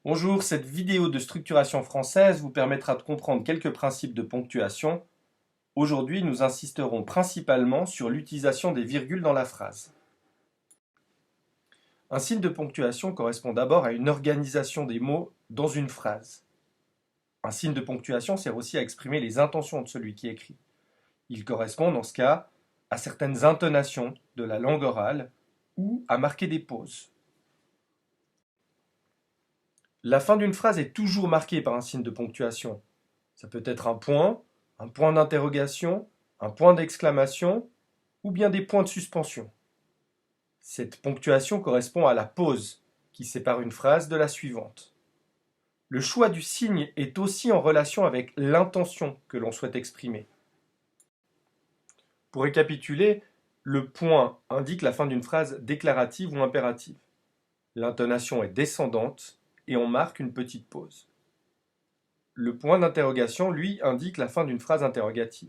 Bonjour, cette vidéo de structuration française vous permettra de comprendre quelques principes de ponctuation. Aujourd'hui, nous insisterons principalement sur l'utilisation des virgules dans la phrase. Un signe de ponctuation correspond d'abord à une organisation des mots dans une phrase. Un signe de ponctuation sert aussi à exprimer les intentions de celui qui écrit. Il correspond dans ce cas à certaines intonations de la langue orale ou à marquer des pauses. La fin d'une phrase est toujours marquée par un signe de ponctuation. Ça peut être un point d'interrogation, un point d'exclamation ou bien des points de suspension. Cette ponctuation correspond à la pause qui sépare une phrase de la suivante. Le choix du signe est aussi en relation avec l'intention que l'on souhaite exprimer. Pour récapituler, le point indique la fin d'une phrase déclarative ou impérative. L'intonation est descendante et on marque une petite pause. Le point d'interrogation, lui, indique la fin d'une phrase interrogative.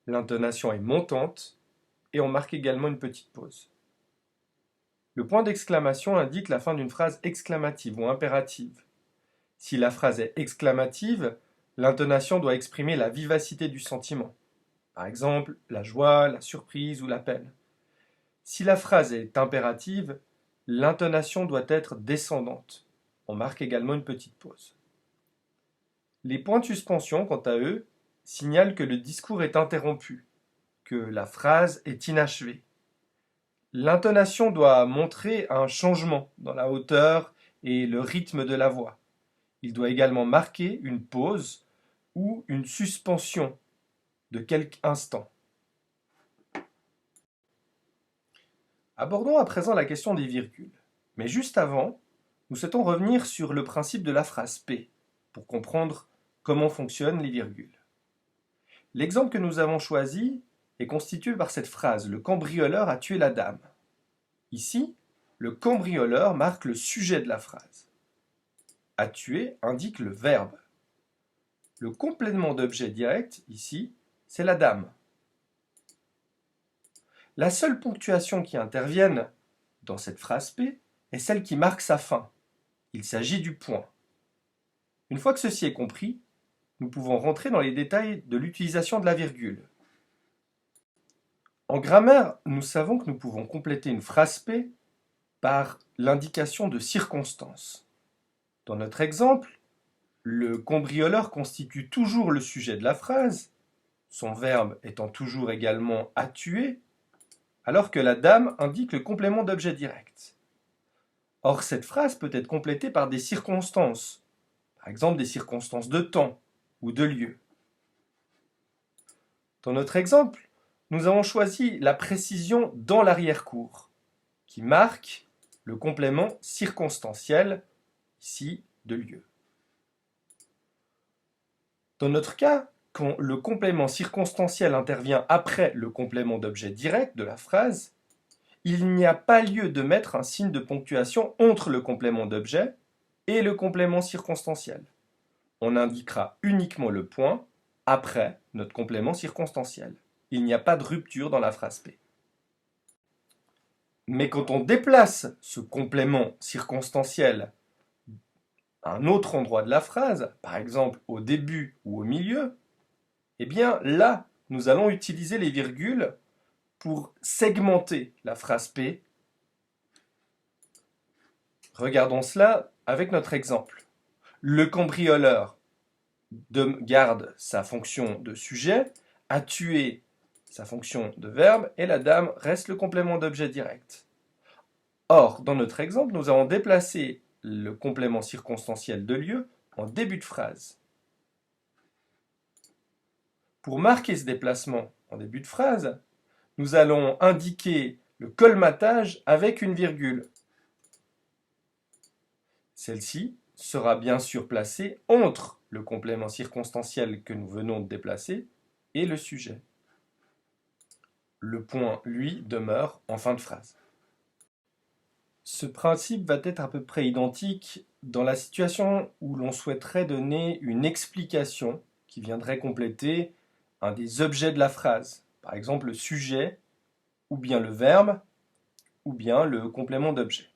L'intonation est montante et on marque également une petite pause. Le point d'exclamation indique la fin d'une phrase exclamative ou impérative. Si la phrase est exclamative, l'intonation doit exprimer la vivacité du sentiment. Par exemple, la joie, la surprise ou la peine. Si la phrase est impérative, l'intonation doit être descendante. On marque également une petite pause. Les points de suspension, quant à eux, signalent que le discours est interrompu, que la phrase est inachevée. L'intonation doit montrer un changement dans la hauteur et le rythme de la voix. Il doit également marquer une pause ou une suspension de quelques instants. Abordons à présent la question des virgules. Mais juste avant, nous souhaitons revenir sur le principe de la phrase P pour comprendre comment fonctionnent les virgules. L'exemple que nous avons choisi est constitué par cette phrase « Le cambrioleur a tué la dame ». Ici, le cambrioleur marque le sujet de la phrase. A tuer indique le verbe. Le complément d'objet direct, ici, c'est la dame. La seule ponctuation qui intervienne dans cette phrase P est celle qui marque sa fin. Il s'agit du point. Une fois que ceci est compris, nous pouvons rentrer dans les détails de l'utilisation de la virgule. En grammaire, nous savons que nous pouvons compléter une phrase P par l'indication de circonstances. Dans notre exemple, le cambrioleur constitue toujours le sujet de la phrase, son verbe étant toujours également à tuer, alors que la dame indique le complément d'objet direct. Or, cette phrase peut être complétée par des circonstances, par exemple des circonstances de temps ou de lieu. Dans notre exemple, nous avons choisi la précision dans l'arrière-cour, qui marque le complément circonstanciel, ici, de lieu. Dans notre cas, quand le complément circonstanciel intervient après le complément d'objet direct de la phrase, il n'y a pas lieu de mettre un signe de ponctuation entre le complément d'objet et le complément circonstanciel. On indiquera uniquement le point après notre complément circonstanciel. Il n'y a pas de rupture dans la phrase P. Mais quand on déplace ce complément circonstanciel à un autre endroit de la phrase, par exemple au début ou au milieu, eh bien là, nous allons utiliser les virgules pour segmenter la phrase P. Regardons cela avec notre exemple. Le cambrioleur garde sa fonction de sujet, a tué sa fonction de verbe, et la dame reste le complément d'objet direct. Or, dans notre exemple, nous avons déplacé le complément circonstanciel de lieu en début de phrase. Pour marquer ce déplacement en début de phrase, nous allons indiquer le colmatage avec une virgule. Celle-ci sera bien sûr placée entre le complément circonstanciel que nous venons de déplacer et le sujet. Le point, lui, demeure en fin de phrase. Ce principe va être à peu près identique dans la situation où l'on souhaiterait donner une explication qui viendrait compléter un des objets de la phrase, par exemple le sujet, ou bien le verbe, ou bien le complément d'objet.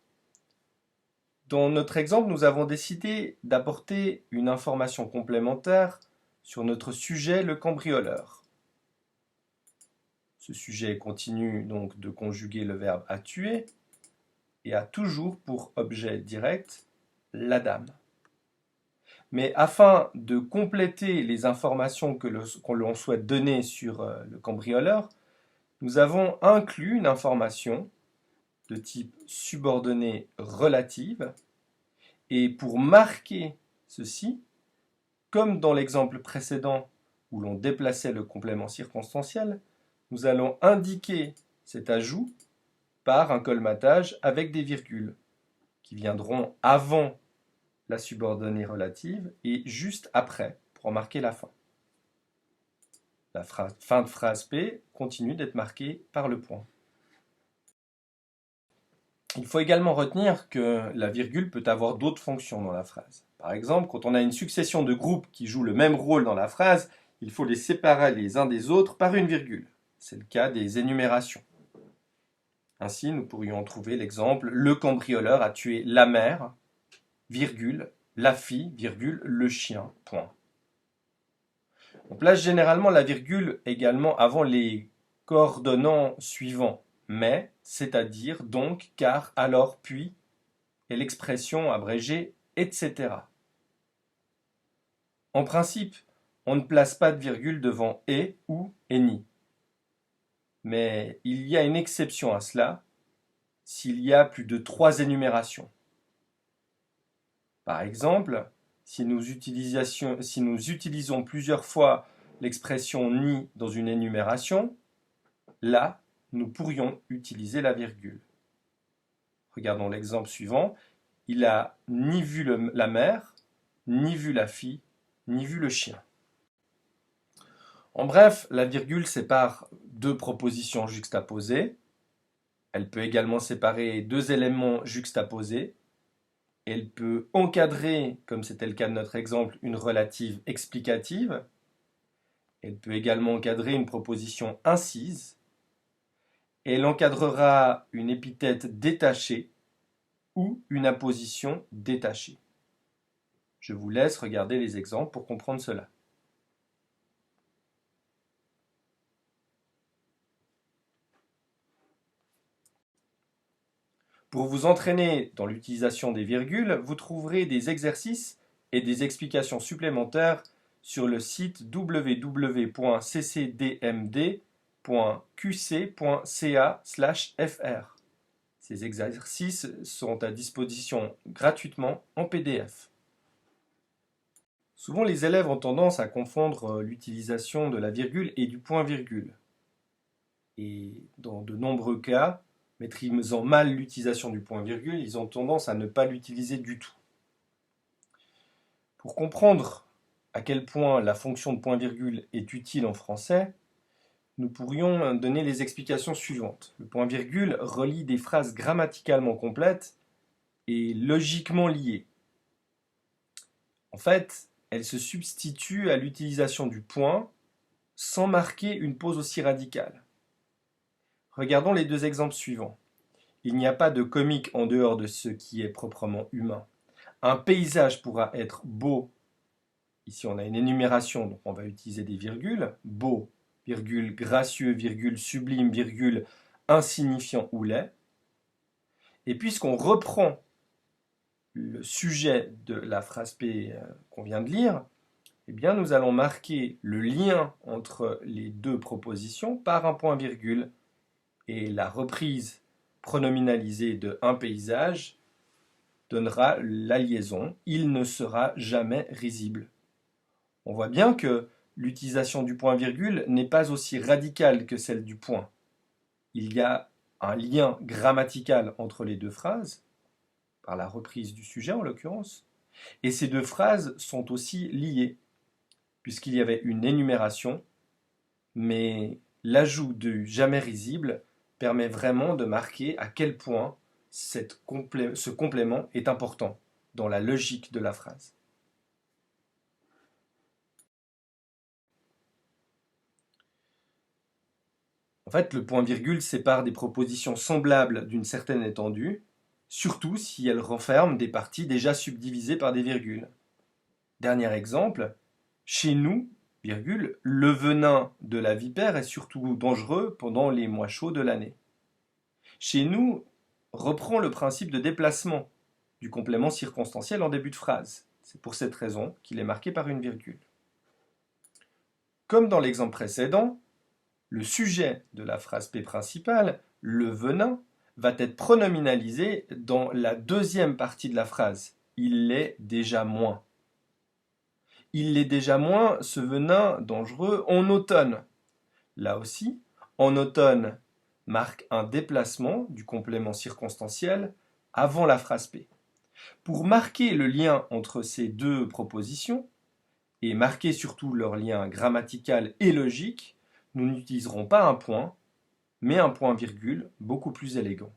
Dans notre exemple, nous avons décidé d'apporter une information complémentaire sur notre sujet, le cambrioleur. Ce sujet continue donc de conjuguer le verbe à tuer et a toujours pour objet direct la dame. Mais afin de compléter les informations que l'on souhaite donner sur le cambrioleur, nous avons inclus une information de type subordonnée relative. Et pour marquer ceci, comme dans l'exemple précédent où l'on déplaçait le complément circonstanciel, nous allons indiquer cet ajout par un colmatage avec des virgules qui viendront avant la subordonnée relative et juste après pour marquer la fin. La fin de phrase P continue d'être marquée par le point. Il faut également retenir que la virgule peut avoir d'autres fonctions dans la phrase. Par exemple, quand on a une succession de groupes qui jouent le même rôle dans la phrase, il faut les séparer les uns des autres par une virgule. C'est le cas des énumérations. Ainsi, nous pourrions trouver l'exemple « Le cambrioleur a tué la mère, virgule, la fille, virgule, le chien, point ». On place généralement la virgule également avant les coordonnants suivants, mais, c'est-à-dire, donc, car, alors, puis, et l'expression abrégée, etc. En principe, on ne place pas de virgule devant et, ou et ni. Mais il y a une exception à cela, s'il y a plus de 3 énumérations. Par exemple, si nous utilisons plusieurs fois l'expression ni dans une énumération, là, nous pourrions utiliser la virgule. Regardons l'exemple suivant. Il a ni vu la mère, ni vu la fille, ni vu le chien. En bref, la virgule sépare deux propositions juxtaposées. Elle peut également séparer deux éléments juxtaposés. Elle peut encadrer, comme c'était le cas de notre exemple, une relative explicative. Elle peut également encadrer une proposition incise. Elle encadrera une épithète détachée ou une apposition détachée. Je vous laisse regarder les exemples pour comprendre cela. Pour vous entraîner dans l'utilisation des virgules, vous trouverez des exercices et des explications supplémentaires sur le site www.ccdmd.qc.ca/fr. Ces exercices sont à disposition gratuitement en PDF. Souvent, les élèves ont tendance à confondre l'utilisation de la virgule et du point-virgule. Et dans de nombreux cas, maîtrisant mal l'utilisation du point-virgule, ils ont tendance à ne pas l'utiliser du tout. Pour comprendre à quel point la fonction de point-virgule est utile en français, nous pourrions donner les explications suivantes. Le point-virgule relie des phrases grammaticalement complètes et logiquement liées. En fait, elle se substitue à l'utilisation du point sans marquer une pause aussi radicale. Regardons les deux exemples suivants. Il n'y a pas de comique en dehors de ce qui est proprement humain. Un paysage pourra être beau. Ici, on a une énumération, donc on va utiliser des virgules. Beau, virgule, gracieux, virgule, sublime, virgule, insignifiant ou laid. Et puisqu'on reprend le sujet de la phrase P qu'on vient de lire, eh bien, nous allons marquer le lien entre les deux propositions par un point-virgule. Et la reprise pronominalisée de un paysage donnera la liaison « il ne sera jamais risible ». On voit bien que l'utilisation du point-virgule n'est pas aussi radicale que celle du point. Il y a un lien grammatical entre les deux phrases, par la reprise du sujet en l'occurrence, et ces deux phrases sont aussi liées, puisqu'il y avait une énumération, mais l'ajout du jamais risible permet vraiment de marquer à quel point ce complément est important dans la logique de la phrase. En fait, le point-virgule sépare des propositions semblables d'une certaine étendue, surtout si elles renferment des parties déjà subdivisées par des virgules. Dernier exemple, chez nous, virgule, le venin de la vipère est surtout dangereux pendant les mois chauds de l'année. Chez nous reprend le principe de déplacement du complément circonstanciel en début de phrase. C'est pour cette raison qu'il est marqué par une virgule. Comme dans l'exemple précédent, le sujet de la phrase P principale, le venin, va être pronominalisé dans la deuxième partie de la phrase. Il l'est déjà moins. Il l'est déjà moins, ce venin dangereux, en automne. Là aussi, en automne marque un déplacement du complément circonstanciel avant la phrase P. Pour marquer le lien entre ces deux propositions, et marquer surtout leur lien grammatical et logique, nous n'utiliserons pas un point, mais un point-virgule beaucoup plus élégant.